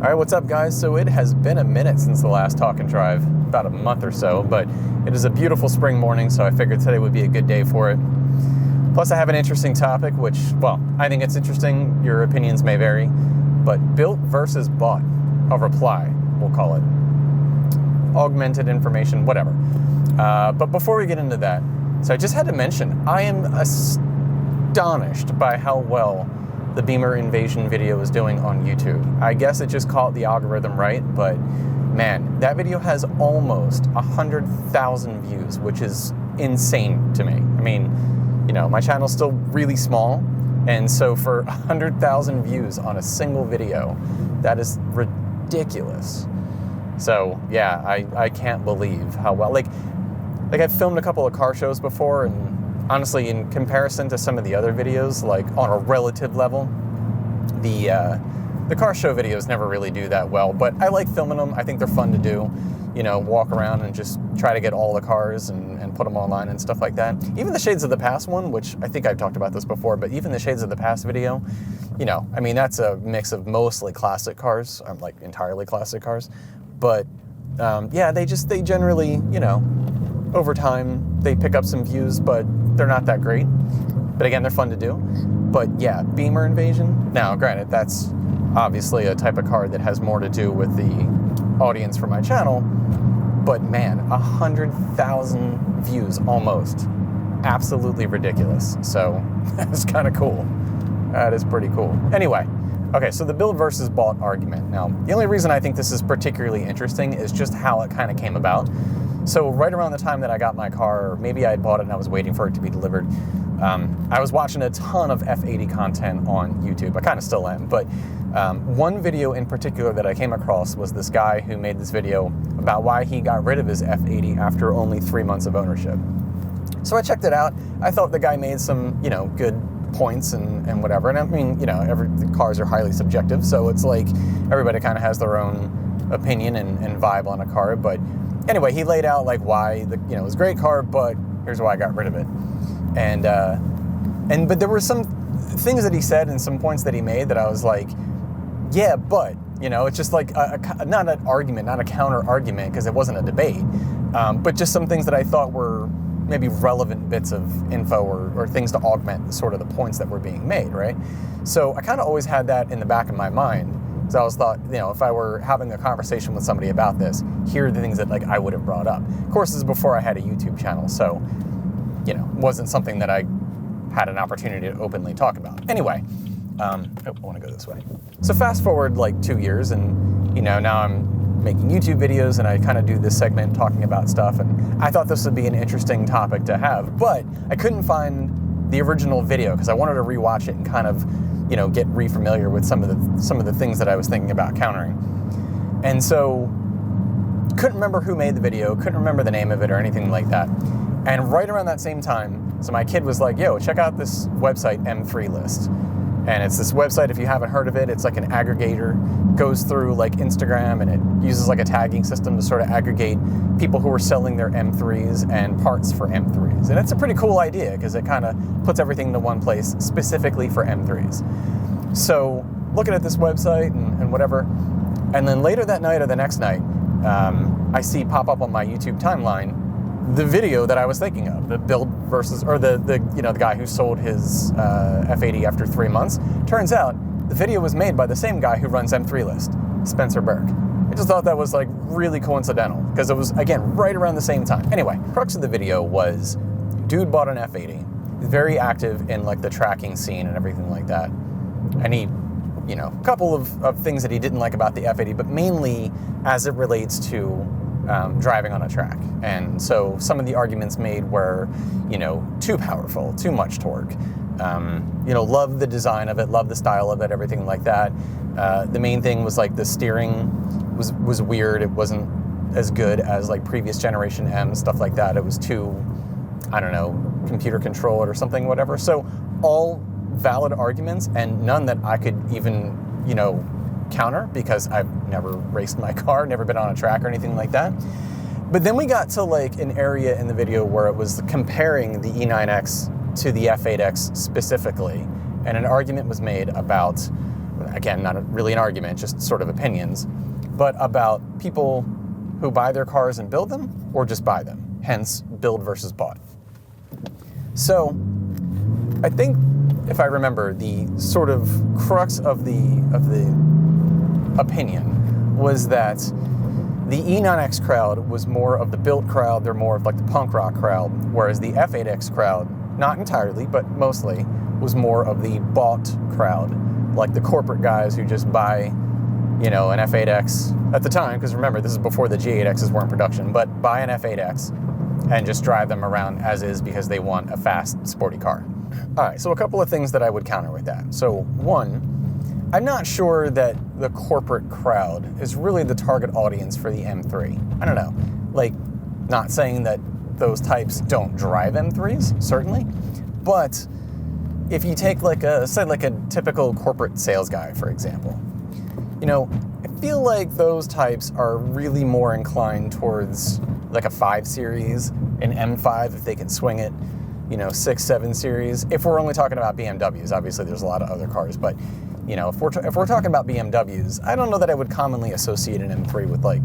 Alright, what's up guys? So it has been a minute since the last Talk and Drive, about a month or so, but it is a beautiful spring morning, so I figured today would be a good day for it. Plus I have an interesting topic, which, well, I think it's interesting, your opinions may vary, but built versus bought, a reply, we'll call it. Augmented information, whatever. But before we get into that, so I just had to mention, I am astonished by how well the Beamer invasion video is doing on YouTube. I guess it just caught the algorithm right, but man, that video has almost 100,000 views, which is insane to me. I mean, you know, my channel's still really small, and so for 100,000 views on a single video, that is ridiculous. So yeah, I can't believe how well, like I've filmed a couple of car shows before, and honestly, in comparison to some of the other videos, like on a relative level, the car show videos never really do that well, but I like filming them. I think they're fun to do, you know, walk around and just try to get all the cars and put them online and stuff like that. Even the Shades of the Past one, which I think I've talked about this before, but even the Shades of the Past video, you know, I mean, that's a mix of mostly classic cars, like entirely classic cars, but yeah, they generally, you know, over time, they pick up some views, but they're not that great. But again, they're fun to do. But yeah, Beamer invasion. Now, granted, that's obviously a type of car that has more to do with the audience for my channel. But man, 100,000 views almost. Absolutely ridiculous. So that's kind of cool. That is pretty cool. Anyway, okay, so the build versus bought argument. Now, the only reason I think this is particularly interesting is just how it kind of came about. So right around the time that I got my car, or maybe I had bought it and I was waiting for it to be delivered, I was watching a ton of F8 content on YouTube. I kind of still am, but one video in particular that I came across was this guy who made this video about why he got rid of his F80 after only 3 months of ownership. So I checked it out. I thought the guy made some, you know, good points and whatever. And I mean, you know, the cars are highly subjective, so it's like everybody kind of has their own opinion and vibe on a car, but anyway, he laid out like why it was a great car, but here's why I got rid of it. But there were some things that he said and some points that he made that I was like, yeah, but, you know, it's just like not an argument, not a counter argument, because it wasn't a debate, but just some things that I thought were maybe relevant bits of info or things to augment sort of the points that were being made, right? So I kind of always had that in the back of my mind. So I was thought, you know, if I were having a conversation with somebody about this, here are the things that like I would have brought up. Of course, this is before I had a YouTube channel, so, you know, wasn't something that I had an opportunity to openly talk about. Anyway, I want to go this way. So fast forward like 2 years, and, you know, now I'm making YouTube videos, and I kind of do this segment talking about stuff, and I thought this would be an interesting topic to have, but I couldn't find the original video because I wanted to rewatch it and kind of, you know, get re-familiar with some of the things that I was thinking about countering. And so couldn't remember who made the video, couldn't remember the name of it or anything like that. And right around that same time, so my kid was like, yo, check out this website, M3 List. And it's this website, if you haven't heard of it, it's like an aggregator, goes through like Instagram, and it uses like a tagging system to sort of aggregate people who are selling their M3s and parts for M3s. And it's a pretty cool idea because it kind of puts everything into one place specifically for M3s. So looking at this website and whatever, and then later that night or the next night, I see pop up on my YouTube timeline the video that I was thinking of, the build versus, or the guy who sold his F80 after 3 months. Turns out the video was made by the same guy who runs M3 List, Spencer Burke. I just thought that was like really coincidental because it was, again, right around the same time. Anyway, crux of the video was dude bought an F80, very active in like the tracking scene and everything like that. And he, you know, a couple of things that he didn't like about the F80, but mainly as it relates to driving on a track. And so some of the arguments made were, you know, too powerful, too much torque. You know, love the design of it, love the style of it, everything like that. The main thing was like the steering was weird. It wasn't as good as like previous generation M, stuff like that. It was too, I don't know, computer controlled or something, whatever. So all valid arguments, and none that I could even, you know, counter because I've never raced my car, never been on a track or anything like that. But then we got to like an area in the video where it was comparing the E9X to the F8X specifically, and an argument was made about again, not really an argument, just sort of opinions, but about people who buy their cars and build them, or just buy them, hence build versus bought. So I think, if I remember, the sort of crux of the opinion was that the E9X crowd was more of the built crowd, they're more of like the punk rock crowd, whereas the F8X crowd, not entirely, but mostly, was more of the bought crowd, like the corporate guys who just buy, you know, an F8X at the time, because remember, this is before the G8Xs were in production, but buy an F8X and just drive them around as is because they want a fast, sporty car. All right, so a couple of things that I would counter with that. So one, I'm not sure that the corporate crowd is really the target audience for the M3. I don't know. Like, not saying that those types don't drive M3s, certainly, but if you take like a typical corporate sales guy, for example, you know, I feel like those types are really more inclined towards like a 5 Series, an M5 if they can swing it, you know, 6, 7 Series. If we're only talking about BMWs, obviously there's a lot of other cars, but you know, if we're talking about BMWs, I don't know that I would commonly associate an M3 with like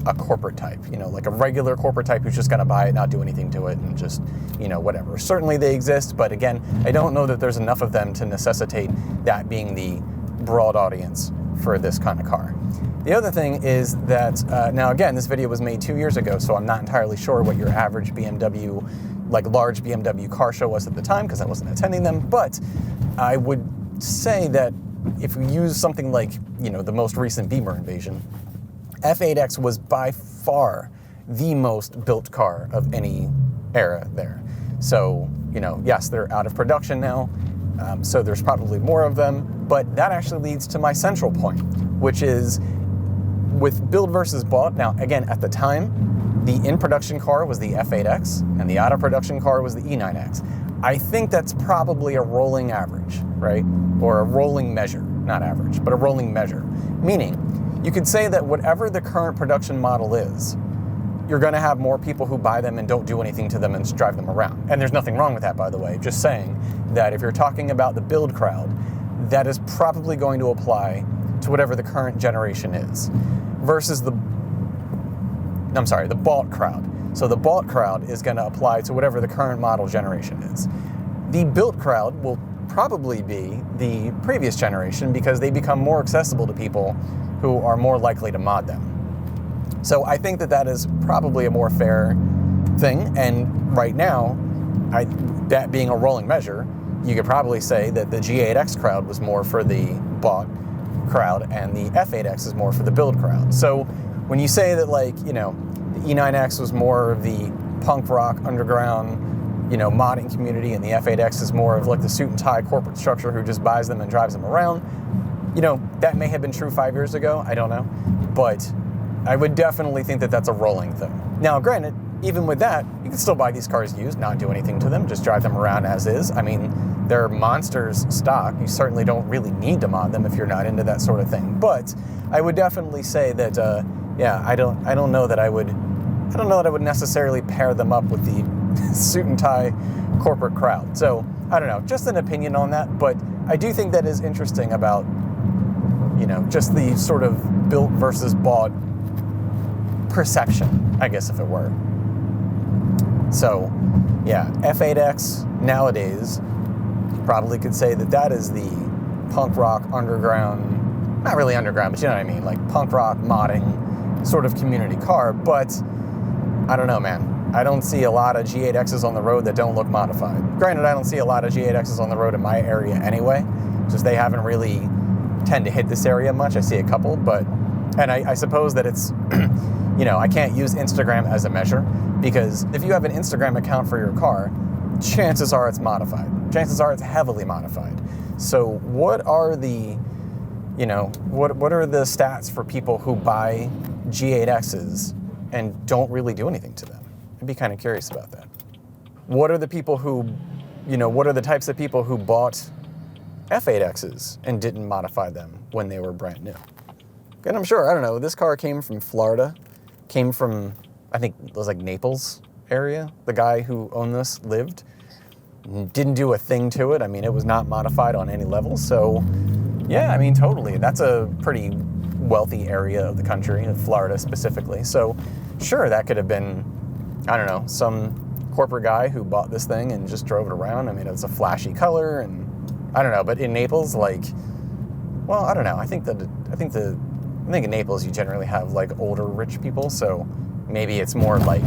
a corporate type, you know, like a regular corporate type who's just going to buy it, not do anything to it, and just, you know, whatever. Certainly they exist, but again, I don't know that there's enough of them to necessitate that being the broad audience for this kind of car. The other thing is that, now again, this video was made 2 years ago, so I'm not entirely sure what your average BMW, like large BMW car show was at the time, because I wasn't attending them, but I would say that if we use something like, you know, the most recent Beamer invasion, F8X was by far the most built car of any era there. So, you know, yes, they're out of production now, so there's probably more of them, but that actually leads to my central point, which is with build versus bought. Now, again, at the time, the in-production car was the F8X, and the out-of-production car was the E9X. I think that's probably a rolling average, right? Or a rolling measure, not average, but a rolling measure. Meaning, you could say that whatever the current production model is, you're going to have more people who buy them and don't do anything to them and just drive them around. And there's nothing wrong with that, by the way. Just saying that if you're talking about the build crowd, that is probably going to apply to whatever the current generation is, versus the bought crowd. So the bought crowd is going to apply to whatever the current model generation is. The built crowd will probably be the previous generation because they become more accessible to people who are more likely to mod them. So I think that that is probably a more fair thing. And right now, that being a rolling measure, you could probably say that the G8X crowd was more for the bought crowd and the F8X is more for the build crowd. So when you say that, like, you know, the E9X was more of the punk rock underground, you know, modding community, and the F8X is more of like the suit and tie corporate structure who just buys them and drives them around, you know, that may have been true 5 years ago, I don't know, but I would definitely think that that's a rolling thing. Now, granted, even with that, you can still buy these cars used, not do anything to them, just drive them around as is. I mean, they're monsters stock. You certainly don't really need to mod them if you're not into that sort of thing. But I would definitely say that, yeah, I don't know that I would necessarily pair them up with the suit and tie corporate crowd. So I don't know, just an opinion on that. But I do think that is interesting about, you know, just the sort of built versus bought perception, I guess, if it were. So, yeah, F8X nowadays, you probably could say that that is the punk rock underground, not really underground, but you know what I mean, like punk rock modding sort of community car. But I don't know, man. I don't see a lot of G8Xs on the road that don't look modified. Granted, I don't see a lot of G8Xs on the road in my area anyway, just they haven't really tend to hit this area much. I see a couple, but, and I suppose that it's, you know, I can't use Instagram as a measure, because if you have an Instagram account for your car, chances are it's modified. Chances are it's heavily modified. So what are the, you know, what are the stats for people who buy G8Xs and don't really do anything to them? I'd be kind of curious about that. What are the people who, you know, what are the types of people who bought F8Xs and didn't modify them when they were brand new? And I'm sure, I don't know, this car came from Florida, came from, I think it was like Naples area. The guy who owned this lived, didn't do a thing to it. I mean, it was not modified on any level. So Yeah, I mean, totally. That's a pretty wealthy area of the country, in Florida specifically. So, sure, that could have been, I don't know, some corporate guy who bought this thing and just drove it around. I mean, it's a flashy color, and I don't know. But in Naples, like, well, I don't know. I think in Naples you generally have like older rich people, so maybe it's more like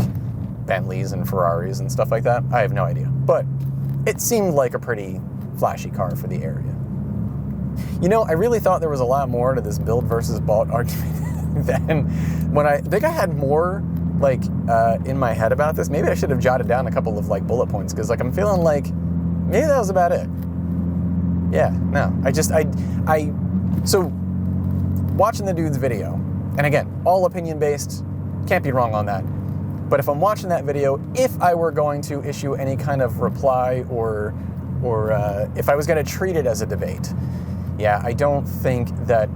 Bentleys and Ferraris and stuff like that. I have no idea, but it seemed like a pretty flashy car for the area. You know, I really thought there was a lot more to this build versus bought argument than when I think I had more like in my head about this. Maybe I should have jotted down a couple of like bullet points, because like I'm feeling like maybe that was about it. Yeah, no, so watching the dude's video, and again, all opinion based, can't be wrong on that. But if I'm watching that video, if I were going to issue any kind of reply or if I was going to treat it as a debate, yeah, I don't think that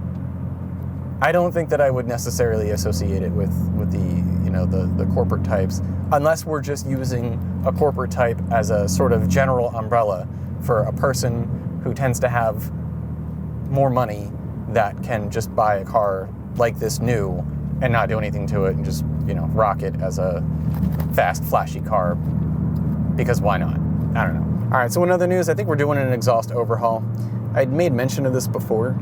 I would necessarily associate it with the corporate types, unless we're just using a corporate type as a sort of general umbrella for a person who tends to have more money that can just buy a car like this new and not do anything to it and just, rock it as a fast, flashy car, because why not? I don't know. All right, so in other news, I think we're doing an exhaust overhaul. I'd made mention of this before,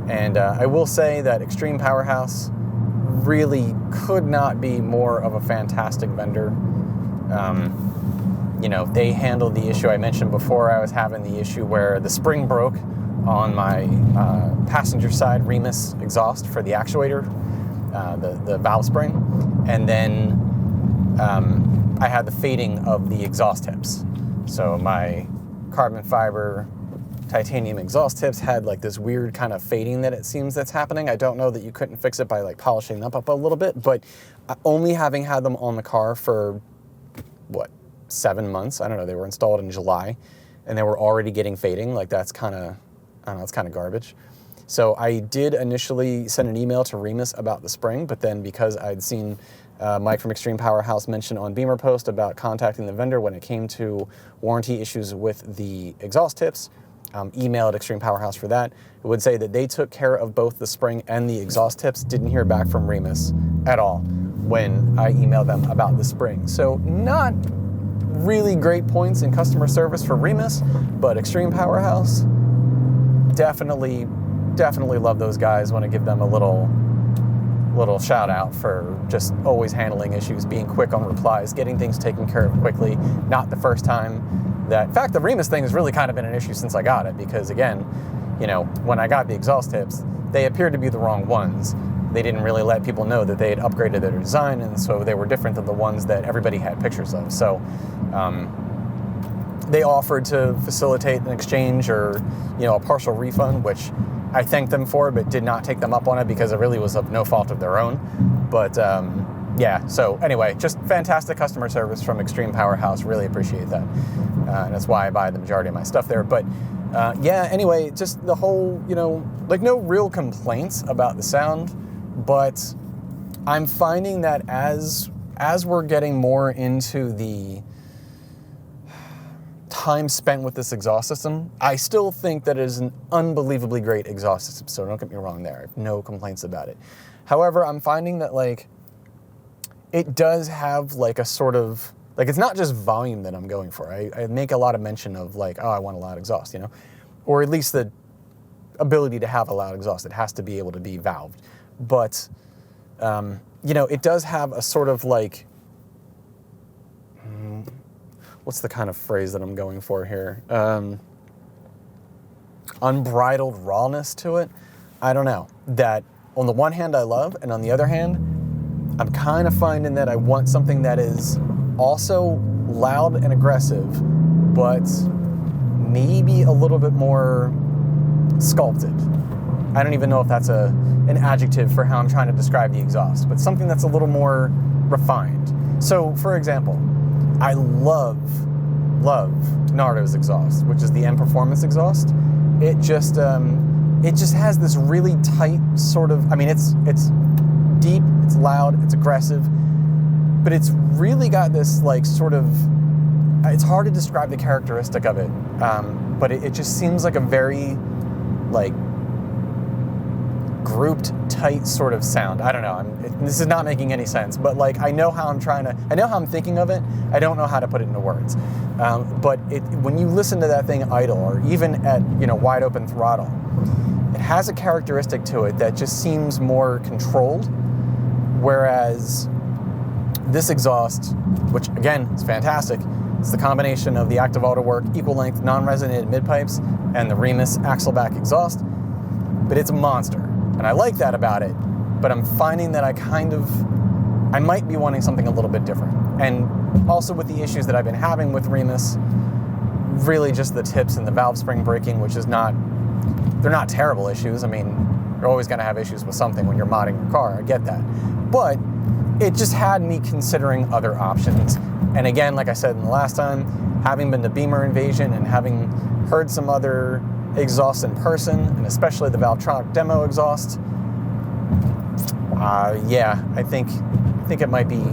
and I will say that Extreme Powerhouse really could not be more of a fantastic vendor. They handled the issue I mentioned before. I was having the issue where the spring broke on my passenger side Remus exhaust for the actuator, the valve spring, and then I had the fading of the exhaust tips. So my carbon fiber titanium exhaust tips had like this weird kind of fading that it seems that's happening. I don't know that you couldn't fix it by like polishing them up a little bit, but only having had them on the car for 7 months. I don't know. They were installed in July and they were already getting fading. Like that's kind of, I don't know, it's kind of garbage. So I did initially send an email to Remus about the spring, but then because I'd seen Mike from Extreme Powerhouse mention on Beamer Post about contacting the vendor when it came to warranty issues with the exhaust tips, emailed Extreme Powerhouse for that. It would say that they took care of both the spring and the exhaust tips. Didn't hear back from Remus at all when I emailed them about the spring. So not really great points in customer service for Remus, but Extreme Powerhouse, definitely love those guys. Want to give them a little shout out for just always handling issues, being quick on replies, getting things taken care of quickly. Not the first time that, in fact, the Remus thing has really kind of been an issue since I got it, because again, when I got the exhaust tips, they appeared to be the wrong ones. They didn't really let people know that they had upgraded their design, and so they were different than the ones that everybody had pictures of. So they offered to facilitate an exchange or, a partial refund, which I thanked them for, but did not take them up on it because it really was of no fault of their own. But so anyway, just fantastic customer service from Extreme Powerhouse. Really appreciate that. And that's why I buy the majority of my stuff there. But anyway, just the whole, no real complaints about the sound, but I'm finding that as we're getting more into the time spent with this exhaust system, I still think that it is an unbelievably great exhaust system, so don't get me wrong there. I have no complaints about it. However, I'm finding that it does have a sort of, it's not just volume that I'm going for. I make a lot of mention of I want a loud exhaust, or at least the ability to have a loud exhaust. It has to be able to be valved. But, it does have a sort of what's the kind of phrase that I'm going for here? Unbridled rawness to it. I don't know. That on the one hand I love, and on the other hand, I'm kind of finding that I want something that is also loud and aggressive, but maybe a little bit more sculpted. I don't even know if that's an adjective for how I'm trying to describe the exhaust, but something that's a little more refined. So, for example, I love Nardo's exhaust, which is the M Performance exhaust. It just has this really tight sort of, it's deep, it's loud, it's aggressive, but it's really got this sort of, it's hard to describe the characteristic of it, but it just seems like a very grouped, tight sort of sound. I don't know. This is not making any sense, but like I know how I'm thinking of it. I don't know how to put it into words. But when you listen to that thing idle, or even at wide open throttle, it has a characteristic to it that just seems more controlled. Whereas this exhaust, which again is fantastic, it's the combination of the Active Auto Work equal length non-resonated mid-pipes and the Remus Axleback exhaust, but it's a monster. And I like that about it, but I'm finding that I might be wanting something a little bit different. And also with the issues that I've been having with Remus, really just the tips and the valve spring breaking, which is they're not terrible issues. I mean, you're always going to have issues with something when you're modding your car, I get that. But it just had me considering other options. And again, like I said in the last time, having been to Beamer Invasion and having heard some other exhausts in person, and especially the Valvetronic demo exhaust, I think it might be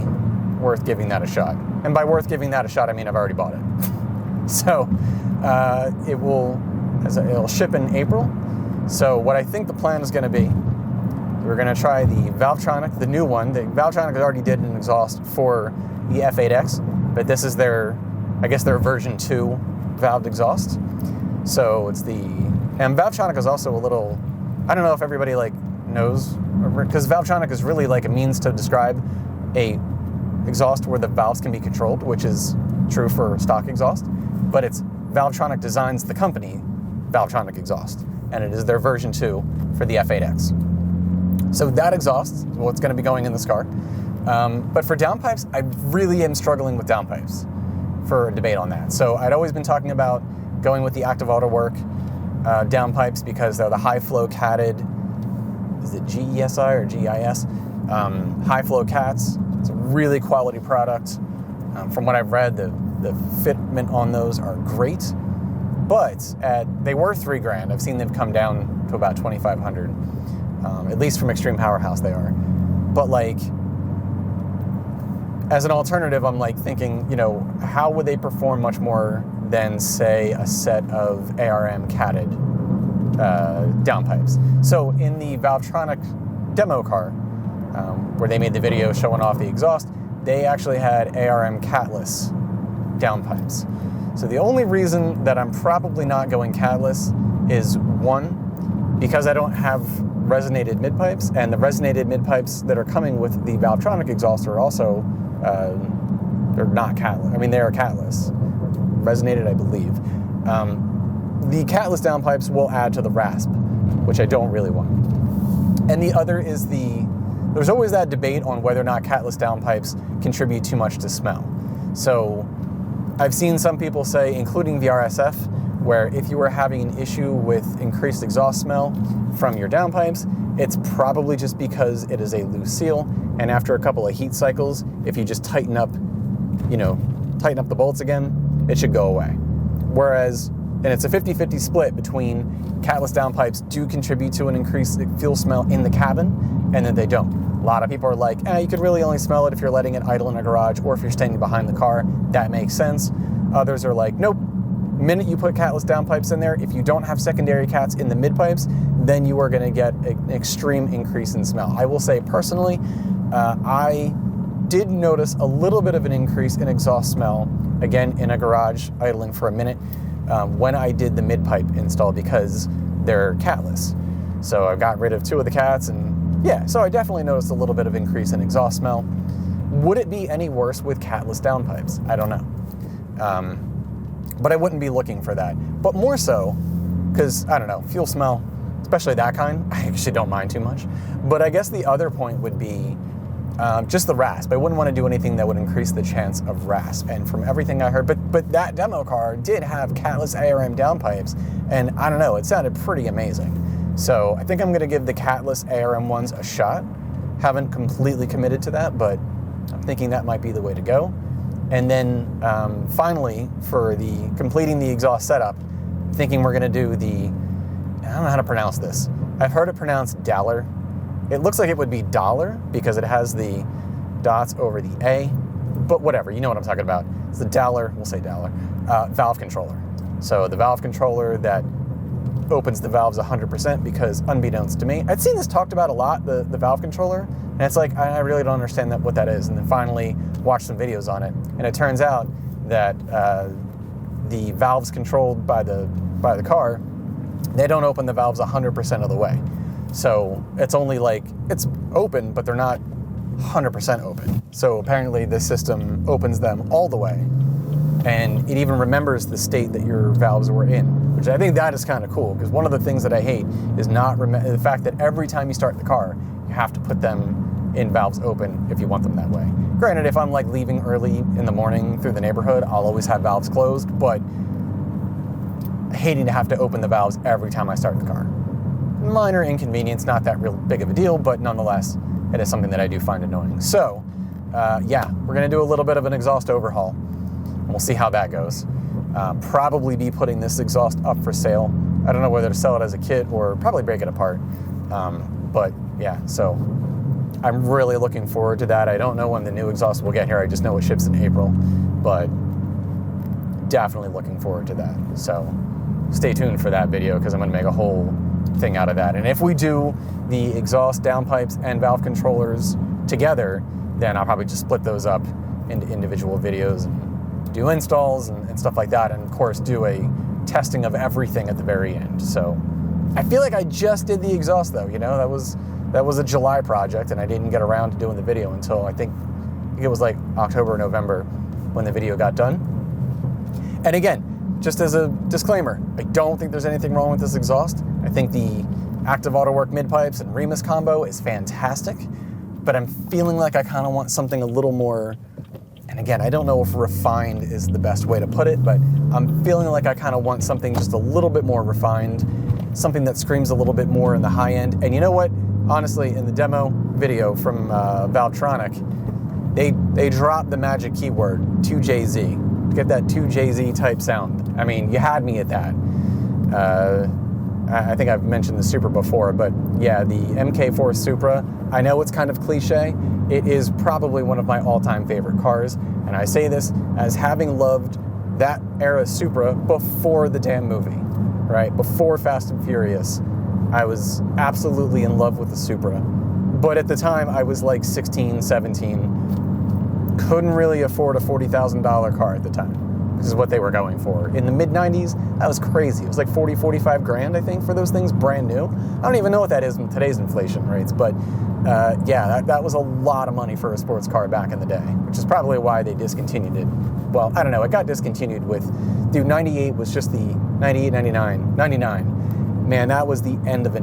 worth giving that a shot. And by worth giving that a shot, I mean I've already bought it. So it'll ship in April. So what I think the plan is going to be, we're going to try the Valvetronic, the new one. The Valvetronic already did an exhaust for the F8x, but this is their version 2 valved exhaust. So and Valvetronic is also a little, I don't know if everybody knows, because Valvetronic is really like a means to describe a exhaust where the valves can be controlled, which is true for stock exhaust, but it's Valvetronic designs the company Valvetronic exhaust, and it is their version 2 for the F8x. So that exhaust is what's going to be going in this car. But for downpipes, I really am struggling with downpipes for a debate on that. So I'd always been talking about going with the Active Auto Work downpipes because they're the high flow catted, is it GESI or GIS? High flow cats. It's a really quality product. From what I've read, the fitment on those are great, but they were $3,000. I've seen them come down to about $2,500. At least from Extreme Powerhouse they are. But as an alternative, I'm thinking, how would they perform much more than, say, a set of ARM catted downpipes? So in the Valvetronic demo car, where they made the video showing off the exhaust, they actually had ARM catless downpipes. So the only reason that I'm probably not going catless is, one, because I don't have resonated mid-pipes, and the resonated mid-pipes that are coming with the Valvetronic exhaust are also, they're not catless. I mean, they are catless. Resonated, I believe. The catless downpipes will add to the rasp, which I don't really want. And the other is there's always that debate on whether or not catless downpipes contribute too much to smell. So I've seen some people say, including the RSF, where if you were having an issue with increased exhaust smell from your downpipes, it's probably just because it is a loose seal, and after a couple of heat cycles, if you just tighten up the bolts again, it should go away. Whereas, and it's a 50-50 split between catless downpipes do contribute to an increased fuel smell in the cabin, and then they don't. A lot of people are like, you could really only smell it if you're letting it idle in a garage or if you're standing behind the car. That makes sense. Others are like, nope. The minute you put catless downpipes in there, if you don't have secondary cats in the mid-pipes, then you are going to get an extreme increase in smell. I will say personally, I did notice a little bit of an increase in exhaust smell, again, in a garage idling for a minute, when I did the mid-pipe install because they're catless. So I got rid of 2 of the cats, and so I definitely noticed a little bit of increase in exhaust smell. Would it be any worse with catless downpipes? I don't know. But I wouldn't be looking for that. But more so, because, I don't know, fuel smell, especially that kind, I actually don't mind too much. But I guess the other point would be just the rasp. I wouldn't want to do anything that would increase the chance of rasp. And from everything I heard, but that demo car did have catless ARM downpipes, and I don't know, it sounded pretty amazing. So I think I'm going to give the catless ARM ones a shot. Haven't completely committed to that, but I'm thinking that might be the way to go. And then finally, for completing the exhaust setup, thinking we're going to do I don't know how to pronounce this. I've heard it pronounced Daller. It looks like it would be dollar because it has the dots over the A, but whatever, you know what I'm talking about. It's the Daller, we'll say Daller, valve controller. So the valve controller that opens the valves 100% because, unbeknownst to me, I'd seen this talked about a lot, the valve controller, and it's like, I really don't understand what that is. And then finally watched some videos on it, and it turns out that the valves controlled by the car, they don't open the valves 100% of the way. So it's only like, it's open, but they're not 100% open. So apparently this system opens them all the way, and it even remembers the state that your valves were in, which I think that is kind of cool, because one of the things that I hate is not the fact that every time you start the car, you have to put them in valves open if you want them that way. Granted, if I'm like leaving early in the morning through the neighborhood, I'll always have valves closed, but hating to have to open the valves every time I start the car. Minor inconvenience, not that real big of a deal, but nonetheless, it is something that I do find annoying. So, yeah, we're going to do a little bit of an exhaust overhaul, and we'll see how that goes. Probably be putting this exhaust up for sale. I don't know whether to sell it as a kit or probably break it apart. But yeah, so I'm really looking forward to that. I don't know when the new exhaust will get here. I just know it ships in April, but definitely looking forward to that. So stay tuned for that video, because I'm going to make a whole thing out of that. And if we do the exhaust, downpipes, and valve controllers together, then I'll probably just split those up into individual videos and do installs and stuff like that, and of course do a testing of everything at the very end. So I feel like I just did the exhaust though, you know, that was a July project, and I didn't get around to doing the video until I think it was like October or November when the video got done. And again, just as a disclaimer, I don't think there's anything wrong with this exhaust. I think the Active Auto Work mid-pipes and Remus combo is fantastic, but I'm feeling like I kind of want something a little more, and again, I don't know if refined is the best way to put it, but I'm feeling like I kind of want something just a little bit more refined, something that screams a little bit more in the high end. And you know what? Honestly, in the demo video from Valvetronic, they dropped the magic keyword 2JZ to get that 2JZ type sound. I mean, you had me at that. I think I've mentioned the Supra before, but yeah, the MK4 Supra, I know it's kind of cliche. It is probably one of my all-time favorite cars, and I say this as having loved that era Supra before the damn movie, right? Before Fast and Furious, I was absolutely in love with the Supra. But at the time, I was like 16, 17, couldn't really afford a $40,000 car at the time. This is what they were going for. In the mid-90s, that was crazy. It was like 40, 45 grand, I think, for those things, brand new. I don't even know what that is in today's inflation rates, but yeah, that was a lot of money for a sports car back in the day, which is probably why they discontinued it. Well, I don't know, it got discontinued with, dude, 98 was just the 98, 99. Man, that was the end of the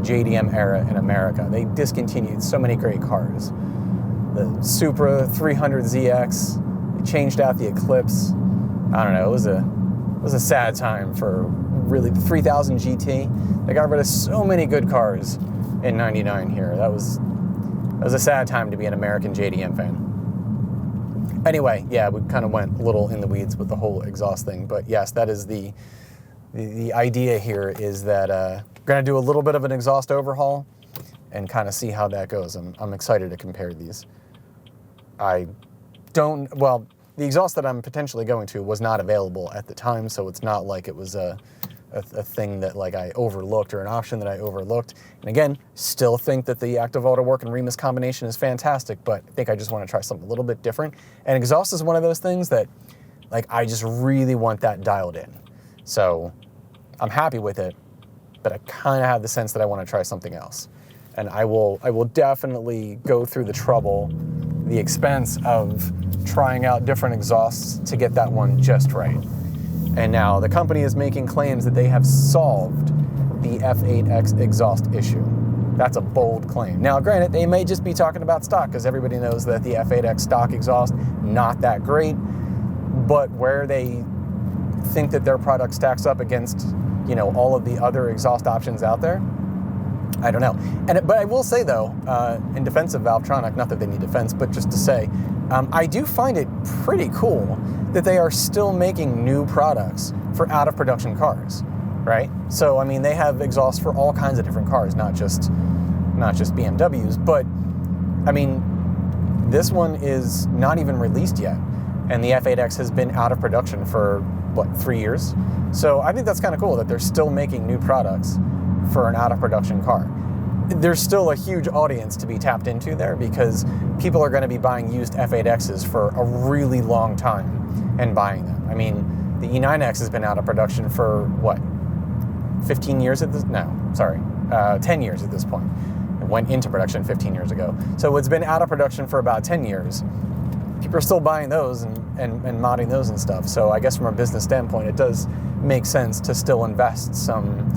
JDM era in America. They discontinued so many great cars. The Supra 300ZX, changed out the Eclipse. I don't know, it was a sad time for really the 3000 GT. They got rid of so many good cars in 99 here. That was a sad time to be an American JDM fan. Anyway, yeah, we kind of went a little in the weeds with the whole exhaust thing, but yes, that is the idea here, is that we're going to do a little bit of an exhaust overhaul and kind of see how that goes. I'm excited to compare these. The exhaust that I'm potentially going to was not available at the time, so it's not like it was a thing that like I overlooked or an option that I overlooked. And again, still think that the Active Auto Work and Remus combination is fantastic, but I think I just want to try something a little bit different. And exhaust is one of those things that like I just really want that dialed in. So I'm happy with it, but I kind of have the sense that I want to try something else. And I will definitely go through the trouble, the expense of trying out different exhausts to get that one just right. And now the company is making claims that they have solved the F8x exhaust issue. That's a bold claim. Now, granted, they may just be talking about stock, because everybody knows that the F8x stock exhaust, not that great, but where they think that their product stacks up against, you know, all of the other exhaust options out there, I don't know. But I will say, though, in defense of Valvetronic, not that they need defense, but just to say, I do find it pretty cool that they are still making new products for out-of-production cars, right? So, I mean, they have exhausts for all kinds of different cars, not just BMWs, but, I mean, this one is not even released yet. and the F8X has been out of production for, what, 3 years? So I think that's kind of cool that they're still making new products for an out-of-production car. There's still a huge audience to be tapped into there because people are going to be buying used F8Xs for a really long time and buying them. I mean, the E9X has been out of production for, what, 15 years at this? No, sorry, 10 years at this point. It went into production 15 years ago. So it's been out of production for about 10 years. People are still buying those and modding those and stuff. So I guess from a business standpoint, it does make sense to still invest some,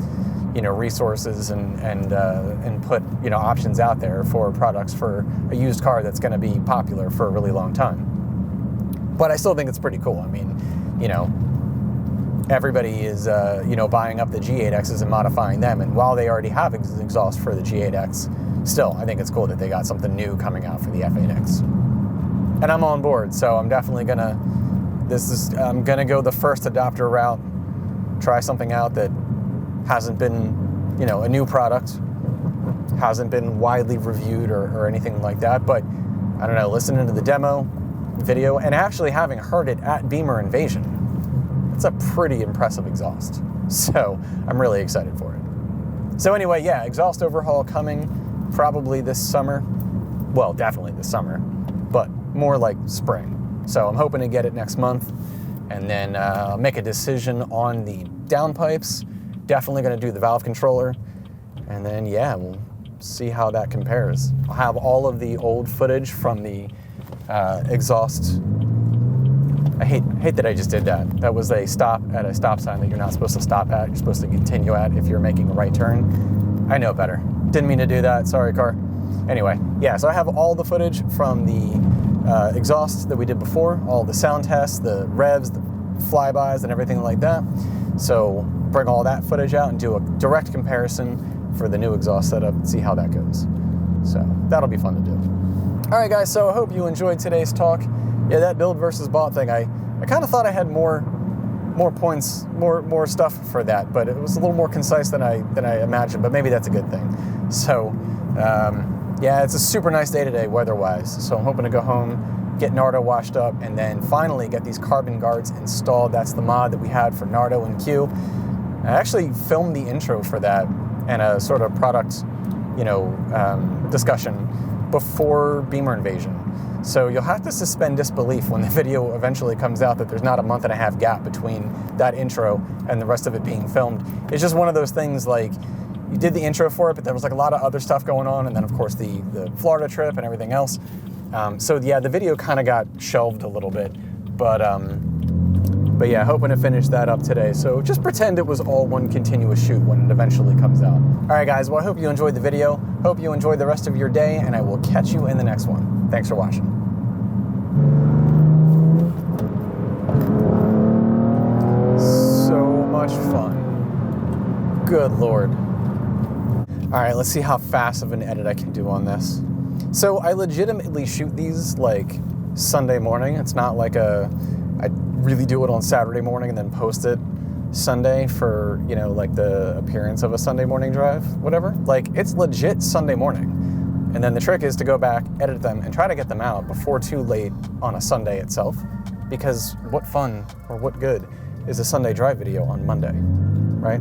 resources and put, options out there for products for a used car that's going to be popular for a really long time. But I still think it's pretty cool. I mean, everybody is, buying up the G8Xs and modifying them. And while they already have exhaust for the G8X, still, I think it's cool that they got something new coming out for the F8X. And I'm on board, so I'm definitely I'm gonna go the first adopter route, try something out that hasn't been, a new product, hasn't been widely reviewed or anything like that. But I don't know, listening to the demo video and actually having heard it at Beamer Invasion, it's a pretty impressive exhaust. So I'm really excited for it. So anyway, yeah, exhaust overhaul coming probably this summer. Well, definitely this summer, but more like spring. So I'm hoping to get it next month and then make a decision on the downpipes. Definitely going to do the valve controller. And then, yeah, we'll see how that compares. I'll have all of the old footage from the exhaust. I hate that I just did that. That was a stop at a stop sign that you're not supposed to stop at. You're supposed to continue at if you're making a right turn. I know better. Didn't mean to do that. Sorry, car. Anyway, yeah, so I have all the footage from the exhaust that we did before, all the sound tests, the revs, the flybys, and everything like that. So bring all that footage out and do a direct comparison for the new exhaust setup and see how that goes. So that'll be fun to do. All right, guys, so I hope you enjoyed today's talk. Yeah, that build versus bought thing, I kind of thought I had more points, more stuff for that, but it was a little more concise than I imagined, but maybe that's a good thing. So, yeah, it's a super nice day today weather-wise, so I'm hoping to go home, get Nardo washed up, and then finally get these carbon guards installed. That's the mod that we had for Nardo and Q. I actually filmed the intro for that and a sort of product, discussion before Beamer Invasion. So you'll have to suspend disbelief when the video eventually comes out that there's not a month and a half gap between that intro and the rest of it being filmed. It's just one of those things, like, you did the intro for it, but there was like a lot of other stuff going on, and then of course the Florida trip and everything else. So yeah, the video kind of got shelved a little bit, but yeah, hoping to finish that up today. So just pretend it was all one continuous shoot when it eventually comes out. All right, guys, well, I hope you enjoyed the video. Hope you enjoyed the rest of your day, and I will catch you in the next one. Thanks for watching. So much fun. Good Lord. All right, let's see how fast of an edit I can do on this. So I legitimately shoot these like Sunday morning. It's not like I really do it on Saturday morning and then post it Sunday for, like the appearance of a Sunday morning drive, whatever. Like, it's legit Sunday morning. And then the trick is to go back, edit them, and try to get them out before too late on a Sunday itself. Because what fun or what good is a Sunday drive video on Monday, right?